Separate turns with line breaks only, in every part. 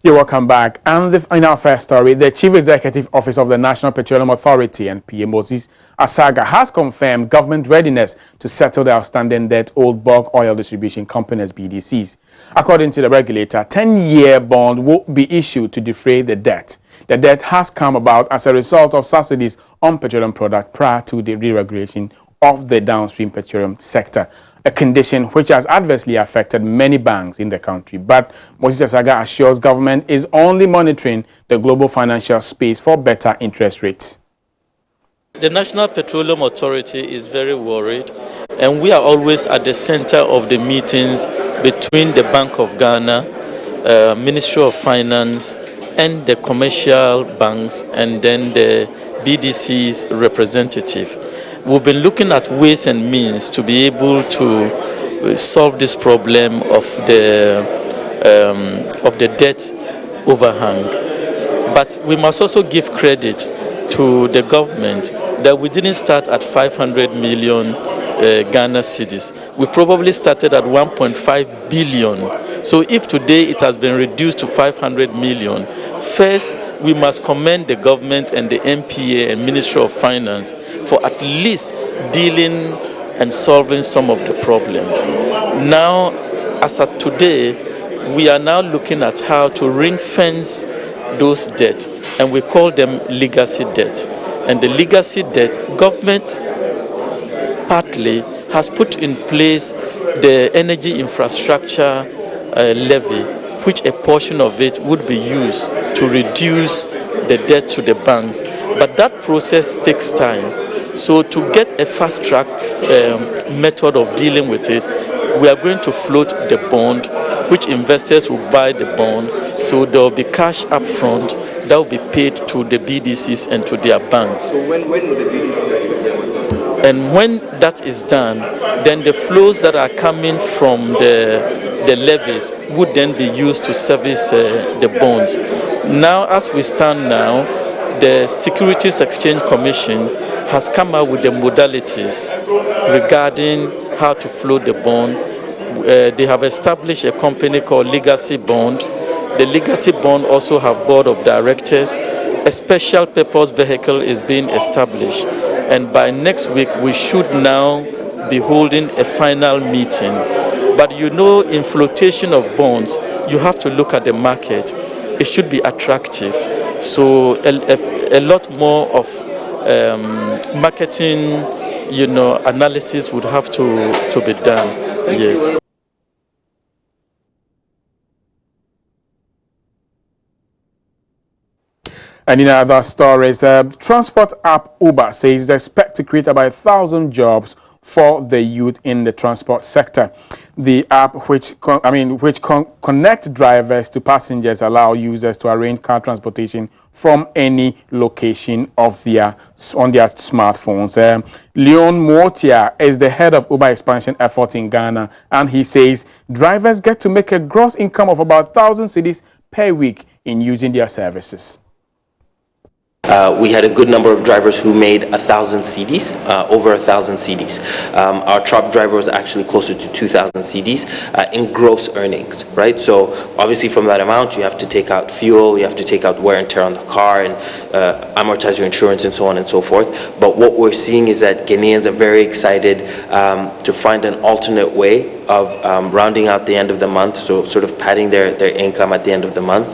You're welcome back. And in our first story, the Chief Executive Office of the National Petroleum Authority and PA Moses Asaga has confirmed government readiness to settle the outstanding debt owed bulk oil distribution companies BDCs. According to the regulator, a 10-year bond will be issued to defray the debt. The debt has come about as a result of subsidies on petroleum products prior to the re-regulation of the downstream petroleum sector, a condition which has adversely affected many banks in the country. But Moses Asaga assures government is only monitoring the global financial space for better interest rates.
The National Petroleum Authority is very worried, and we are always at the center of the meetings between the Bank of Ghana, Ministry of Finance, and the commercial banks, and then the BDCs representative. We've been looking at ways and means to be able to solve this problem of the debt overhang. But we must also give credit to the government that we didn't start at 500 million Ghana cedis. We probably started at 1.5 billion. So if today it has been reduced to 500 million, first, we must commend the government and the MPA and Ministry of Finance for at least dealing and solving some of the problems. Now, as of today, we are now looking at how to ring-fence those debts, and we call them legacy debt. And the legacy debt, government partly has put in place the energy infrastructure levy, which a portion of it would be used to reduce the debt to the banks. But that process takes time. So to get a fast-track method of dealing with it, we are going to float the bond, which investors will buy the bond. So there will be cash up front that will be paid to the BDCs and to their banks.
So when will the BDCs?
And when that is done, then the flows that are coming from the levies would then be used to service the bonds. Now, as we stand now, the Securities Exchange Commission has come out with the modalities regarding how to float the bond. They have established a company called Legacy Bond. The Legacy Bond also have board of directors. A special purpose vehicle is being established. And by next week, we should now be holding a final meeting. But you know, in flotation of bonds, you have to look at the market. It should be attractive. So a lot more of marketing, analysis would have to be done. Yes.
And in other stories, transport app Uber says they expect to create about 1,000 jobs for the youth in the transport sector. The app, which connects drivers to passengers, allow users to arrange car transportation from any location on their smartphones. Leon Mortia is the head of Uber expansion efforts in Ghana, and he says drivers get to make a gross income of about 1,000 cedis per week in using their services.
We had a good number of drivers who made 1,000 cedis, over 1,000 cedis. Our top driver was actually closer to 2,000 cedis in gross earnings, right? So obviously from that amount, you have to take out fuel, you have to take out wear and tear on the car, and amortize your insurance and so on and so forth. But what we're seeing is that Ghanaians are very excited to find an alternate way of rounding out the end of the month, so sort of padding their income at the end of the month.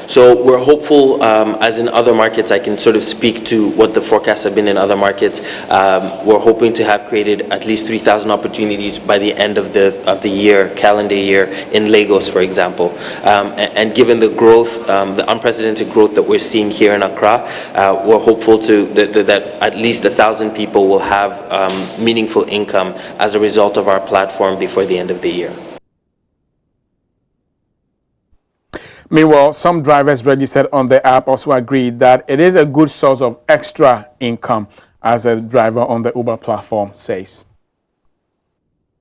So we're hopeful, as in other markets, I can sort of speak to what the forecasts have been in other markets. We're hoping to have created at least 3,000 opportunities by the end of the year, calendar year, in Lagos, for example. And given the growth, the unprecedented growth that we're seeing here in Accra, we're hopeful that at least 1,000 people will have meaningful income as a result of our platform before the end of the year.
Meanwhile, some drivers registered on the app also agreed that it is a good source of extra income, as a driver on the Uber platform says.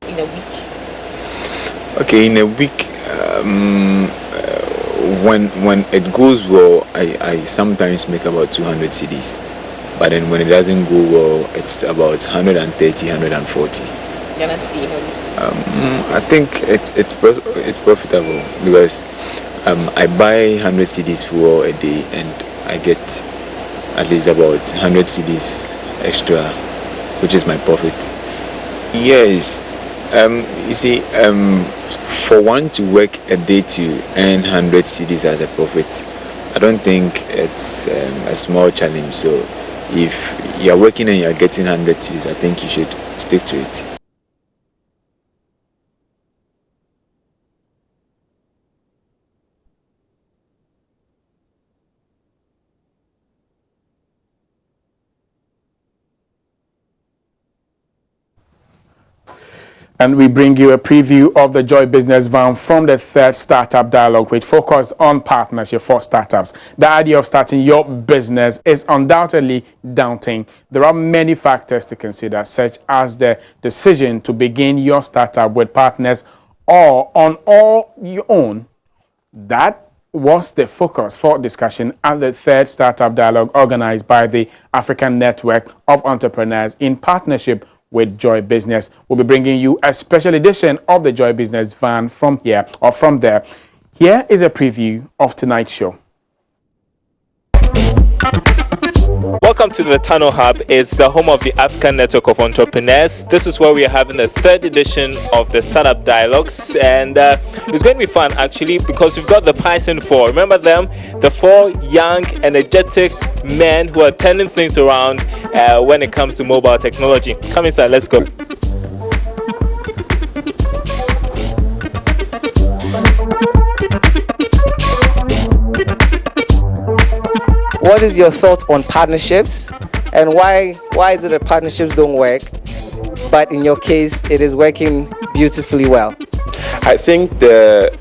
In a week?
Okay, in a week, when it goes well, I sometimes make about 200 cedis. But then when it doesn't go well, it's about 130, 140.
Ghana cedi in a week?
I think it's profitable because I buy 100 CDs for a day and I get at least about 100 CDs extra, which is my profit. Yes, you see, for one to work a day to earn 100 CDs as a profit, I don't think it's a small challenge. So if you're working and you're getting 100 CDs, I think you should stick to it.
And we bring you a preview of the Joy Business Van from the third Startup Dialogue, which focused on partnership for startups. The idea of starting your business is undoubtedly daunting. There are many factors to consider, such as the decision to begin your startup with partners or on all your own. That was the focus for discussion at the third Startup Dialogue organized by the African Network of Entrepreneurs in partnership with Joy Business. We'll be bringing you a special edition of the Joy Business Van from here or from there. Here is a preview of tonight's show.
Welcome to the Tunnel Hub. It's the home of the African Network of Entrepreneurs. This is where we are having the third edition of the Startup Dialogues, and it's going to be fun actually because we've got the Python 4. Remember them? The 4 young, energetic men who are turning things around when it comes to mobile technology. Come inside, let's go.
What is your thoughts on partnerships, and why is it that partnerships don't work, but in your case it is working beautifully well?
I think the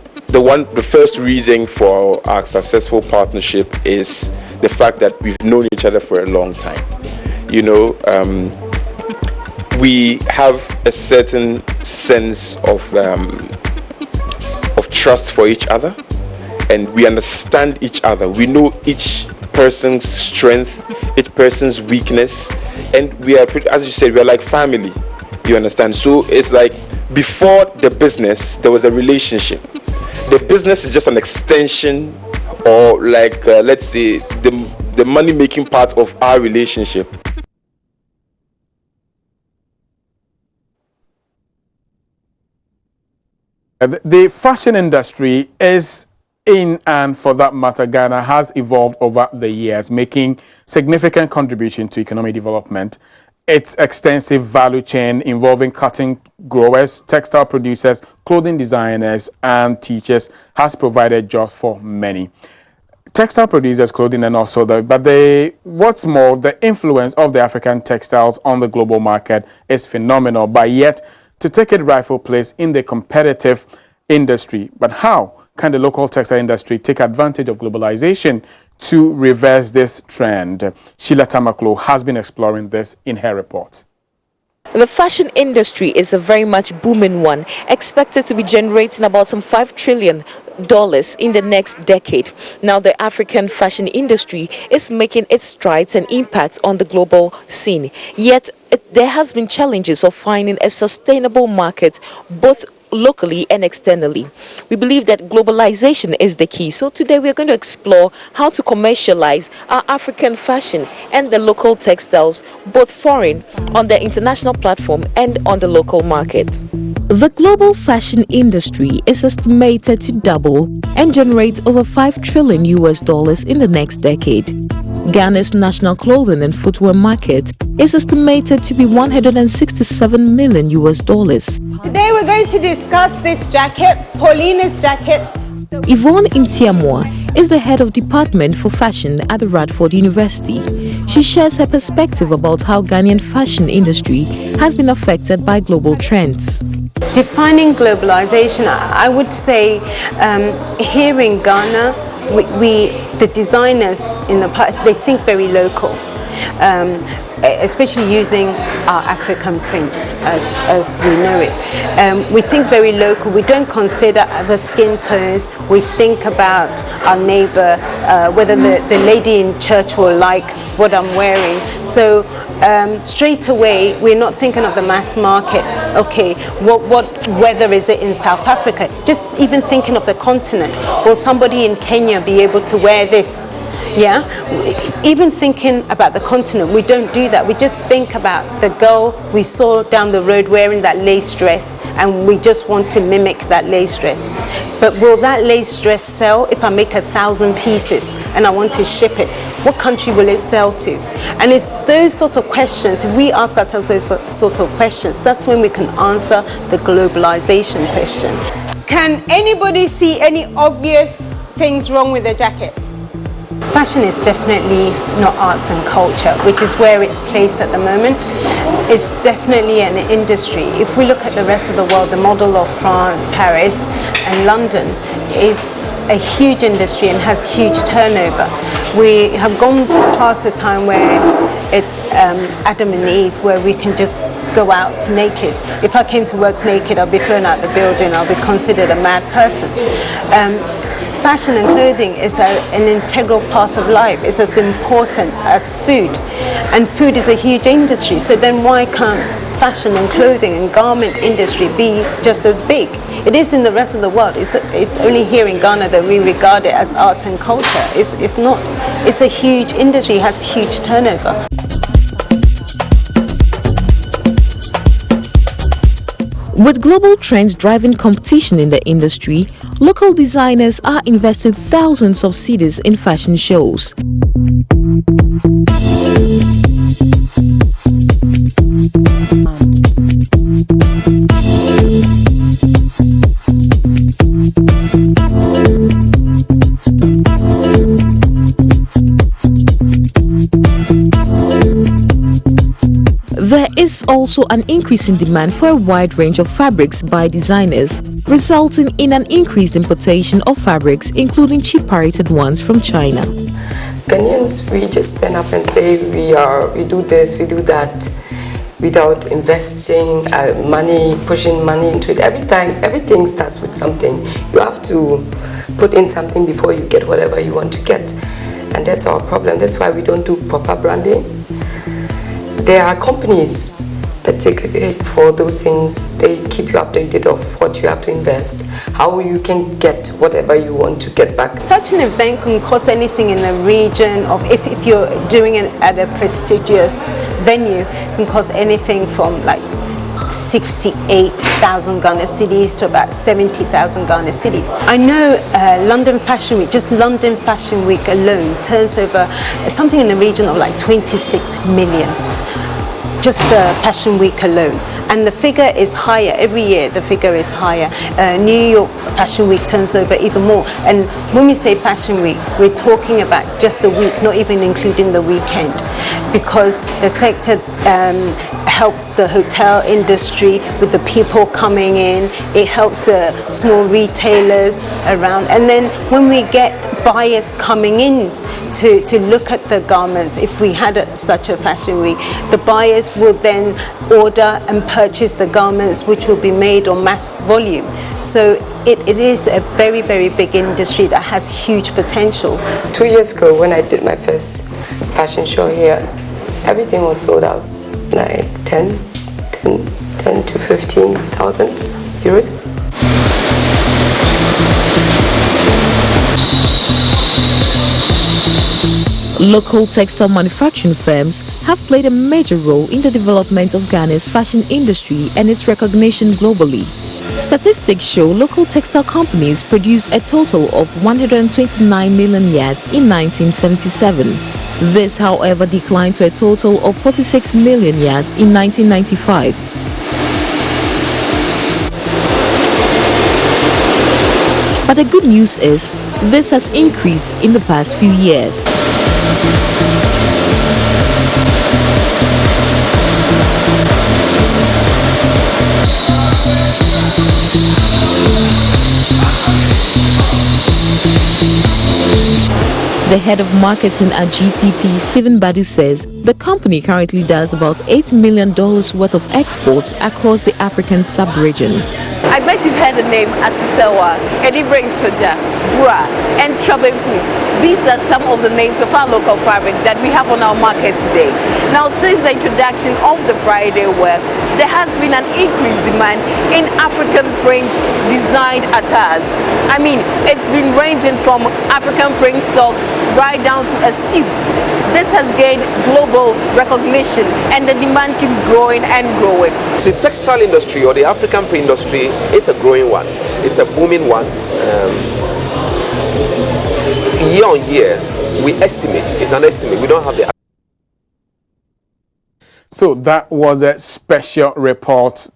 first reason for our successful partnership is the fact that we've known each other for a long time. You know, we have a certain sense of trust for each other, and we understand each other. We know each person's strength, each person's weakness, and we are pretty, as you said, we are like family. You understand? So it's like before the business there was a relationship. The business is just an extension, or like let's say the money making part of our relationship.
The fashion industry is, in and for that matter, Ghana has evolved over the years, making significant contribution to economic development. Its extensive value chain involving cotton growers, textile producers, clothing designers, and teachers has provided jobs for many. Textile producers, clothing, and also what's more, the influence of the African textiles on the global market is phenomenal, but yet to take its rightful place in the competitive industry. But how can the local textile industry take advantage of globalization to reverse this trend? Sheila Tamaklo has been exploring this in her report.
The fashion industry is a very much booming one, expected to be generating about some $5 trillion in the next decade. Now, the African fashion industry is making its strides and impacts on the global scene. Yet, there has been challenges of finding a sustainable market, both locally and externally. We believe that globalization is the key. So today we are going to explore how to commercialize our African fashion and the local textiles, both foreign, on the international platform and on the local market. The global fashion industry is estimated to double and generate over $5 trillion in the next decade. Ghana's national clothing and footwear market is estimated to be $167 million.
Today we're going to discuss this jacket, Paulina's jacket.
Yvonne Intiamwa is the head of Department for Fashion at the Radford University. She shares her perspective about how Ghanaian fashion industry has been affected by global trends.
Defining globalization, I would say here in Ghana, the designers in the past, they think very local. especially using our African prints as we know it. We think very local. We don't consider other skin tones. We think about our neighbor, whether the lady in church will like what I'm wearing. So straight away, we're not thinking of the mass market. Okay, what weather is it in South Africa? Just even thinking of the continent. Will somebody in Kenya be able to wear this? Yeah, even thinking about the continent, we don't do that. We just think about the girl we saw down the road wearing that lace dress, and we just want to mimic that lace dress. But will that lace dress sell if I make 1,000 pieces and I want to ship it? What country will it sell to? And it's those sort of questions, if we ask ourselves those sort of questions, that's when we can answer the globalization question. Can anybody see any obvious things wrong with the jacket?
Fashion is definitely not arts and culture, which is where it's placed at the moment. It's definitely an industry. If we look at the rest of the world, the model of France, Paris and London is a huge industry and has huge turnover. We have gone past the time where it's Adam and Eve, where we can just go out naked. If I came to work naked, I'll be thrown out the building. I'll be considered a mad person. Fashion and clothing is an integral part of life. It's as important as food. And food is a huge industry. So then why can't fashion and clothing and garment industry be just as big? It is in the rest of the world. It's only here in Ghana that we regard it as art and culture. It's not. It's a huge industry. It has huge turnover.
With global trends driving competition in the industry, local designers are investing thousands of cedis in fashion shows. There is also an increase in demand for a wide range of fabrics by designers, resulting in an increased importation of fabrics, including cheap pirated ones from China.
Ghanaians, we just stand up and say we do this, we do that, without investing money, pushing money into it. Everything starts with something. You have to put in something before you get whatever you want to get, and that's our problem. That's why we don't do proper branding. There are companies that take it for those things. They keep you updated of what you have to invest, how you can get whatever you want to get back.
Such an event can cost anything in the region of, if you're doing it at a prestigious venue, can cost anything from like 68,000 Ghana cedis to about 70,000 Ghana cedis. I know London Fashion Week, just London Fashion Week alone, turns over something in the region of like 26 million. Just the Fashion Week alone. And the figure is higher. Every year the figure is higher. New York Fashion Week turns over even more. And when we say Fashion Week, we're talking about just the week, not even including the weekend. Because the sector helps the hotel industry with the people coming in. It helps the small retailers around. And then when we get buyers coming in to look at the garments, if we had such a fashion week, the buyers will then order and purchase the garments which will be made on mass volume. So it is a very, very big industry that has huge potential.
2 years ago when I did my first fashion show here, everything was sold out, like 10 to 15,000 euros.
Local textile manufacturing firms have played a major role in the development of Ghana's fashion industry and its recognition globally. Statistics show local textile companies produced a total of 129 million yards in 1977. This, however, declined to a total of 46 million yards in 1995. But the good news is, this has increased in the past few years. The head of marketing at GTP, Stephen Badu, says the company currently does about $8 million worth of exports across the African sub-region.
I bet you've heard the name Asisewa, Edibring Soja, Bura, and Trabeku. These are some of the names of our local fabrics that we have on our market today. Now, since the introduction of the Friday wear, there has been an increased demand in African print designed attires. I mean, it's been ranging from African print socks right down to a suit. This has gained global recognition and the demand keeps growing and growing.
The textile industry or the African print industry, it's a growing one. It's a booming one. Year on year, we estimate, it's an estimate, we don't have the...
So that was a special report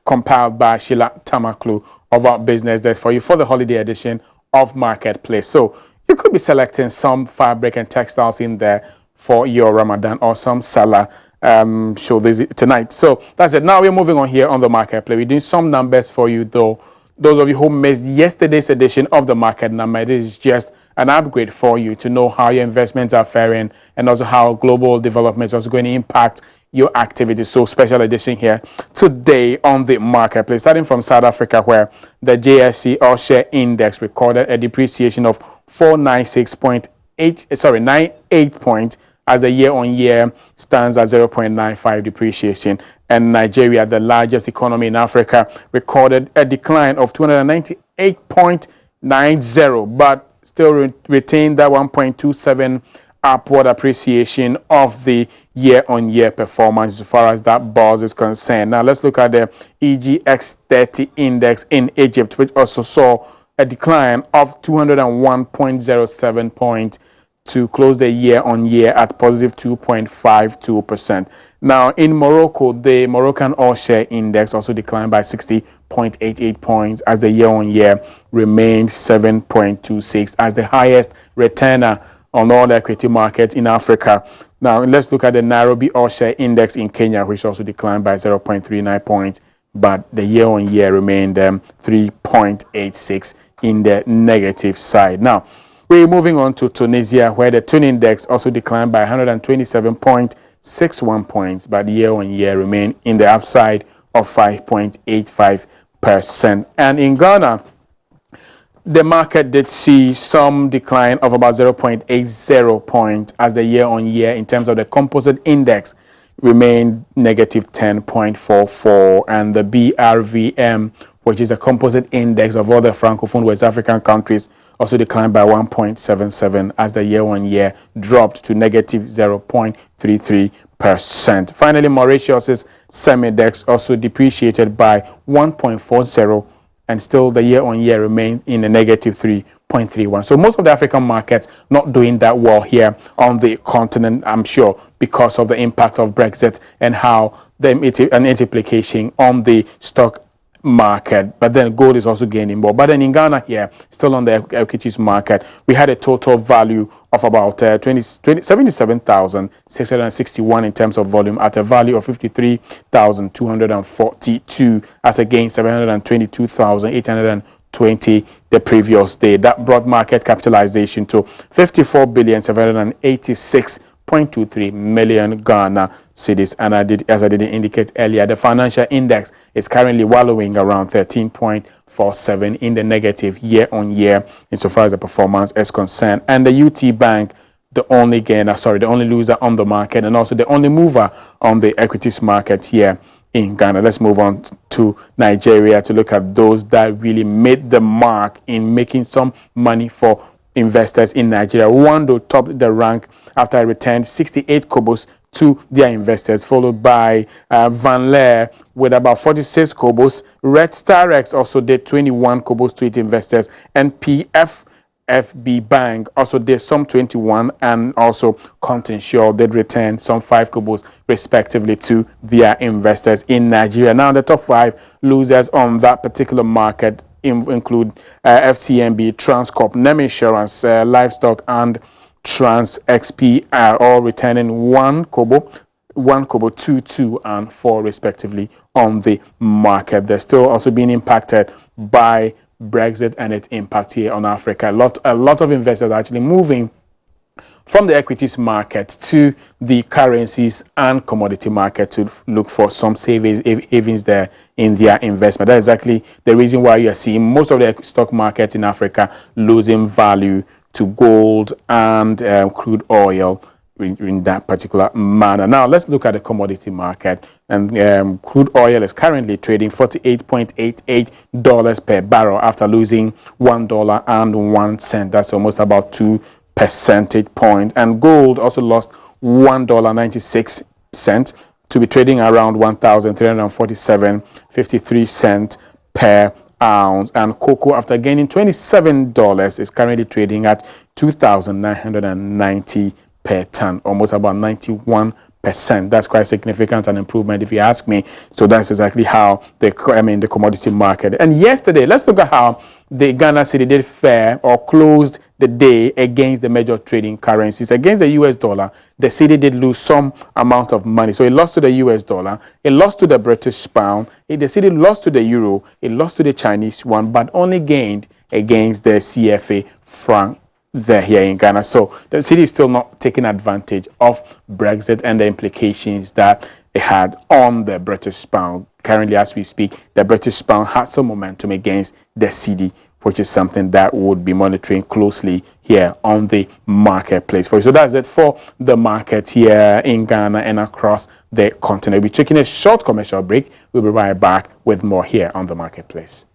compiled by Sheila Tamaklu of our business desk for you for the holiday edition of Marketplace. So you could be selecting some fabric and textiles in there for your Ramadan or some Salah show this tonight. So that's it. Now we're moving on here on the Marketplace. We're doing some numbers for you though. Those of you who missed yesterday's edition of the market number, it is just an upgrade for you to know how your investments are faring and also how global developments are also going to impact your activities. So special edition here today on the Marketplace, starting from South Africa, where the JSE All Share Index recorded a depreciation of 98 points as the year-on-year stands at 0.95 depreciation. And Nigeria, the largest economy in Africa, recorded a decline of 298.90, but still retained that 1.27 upward appreciation of the year-on-year performance as far as that buzz is concerned. Now let's look at the EGX30 index in Egypt, which also saw a decline of 201.07 points to close the year-on-year at positive 2.52%. Now, in Morocco, the Moroccan All Share Index also declined by 60.88 points as the year-on-year remained 7.26 as the highest returner on all the equity markets in Africa. Now, let's look at the Nairobi All Share Index in Kenya, which also declined by 0.39 points, but the year-on-year remained 3.86 in the negative side. Now, we're moving on to Tunisia, where the Tun Index also declined by 127.61 points, but year-on-year remained in the upside of 5.85%. And in Ghana, the market did see some decline of about 0.80 points as the year-on-year in terms of the composite index remained negative 10.44, and the BRVM, which is a composite index of all the Francophone West African countries, also declined by 1.77 as the year-on-year dropped to negative 0.33%. Finally, Mauritius's Semidex also depreciated by 1.40, and still the year-on-year remains in a negative 3.31. So most of the African markets not doing that well here on the continent, I'm sure, because of the impact of Brexit and how its implication on the stock market. But then gold is also gaining more. But then in Ghana here, still on the equities market, we had a total value of about 77,661 in terms of volume at a value of 53,242 as against 722,820 the previous day. That brought market capitalization to 54,786.23 million Ghana cedis. And as I did indicate earlier, the financial index is currently wallowing around 13.47 in the negative year-on-year insofar as the performance is concerned. And the UT Bank, the only loser on the market and also the only mover on the equities market here in Ghana. Let's move on to Nigeria to look at those that really made the mark in making some money for investors in Nigeria. Wando topped the rank after I returned 68 kobos to their investors, followed by Van Leer with about 46 kobos. Red Star X also did 21 kobos to its investors, and PFB Bank also did some 21, and also Continental did return some 5 kobos respectively to their investors in Nigeria. Now the top 5 losers on that particular market include FCMB, Transcorp, Nem Insurance, Livestock, and Trans XP are all returning 1 kobo, 2, 2, and 4 respectively on the market. They're still also being impacted by Brexit and its impact here on Africa. A lot of investors are actually moving from the equities market to the currencies and commodity market to look for some savings there in their investment. That's exactly the reason why you are seeing most of the stock markets in Africa losing value to gold and crude oil in that particular manner. Now, let's look at the commodity market. And crude oil is currently trading $48.88 per barrel after losing $1.01. That's almost about 2 percentage point. And gold also lost $1.96 to be trading around 1,347.53 cents per ounce. And cocoa, after gaining $27, is currently trading at 2,990 per ton, almost about 91%. That's quite significant, an improvement if you ask me. So that's exactly how the commodity market. And yesterday, let's look at how the Ghana cedi did fare or closed the day against the major trading currencies. Against the US dollar, the cedi did lose some amount of money. So it lost to the US dollar, it lost to the British pound, the cedi lost to the euro, it lost to the Chinese yuan, but only gained against the CFA franc there here in Ghana. So the cedi is still not taking advantage of Brexit and the implications that it had on the British pound. Currently, as we speak, the British pound has some momentum against the cedi, which is something that would be monitoring closely here on the marketplace for you. So that's it for the market here in Ghana and across the continent. We'll be taking a short commercial break. We'll be right back with more here on the marketplace.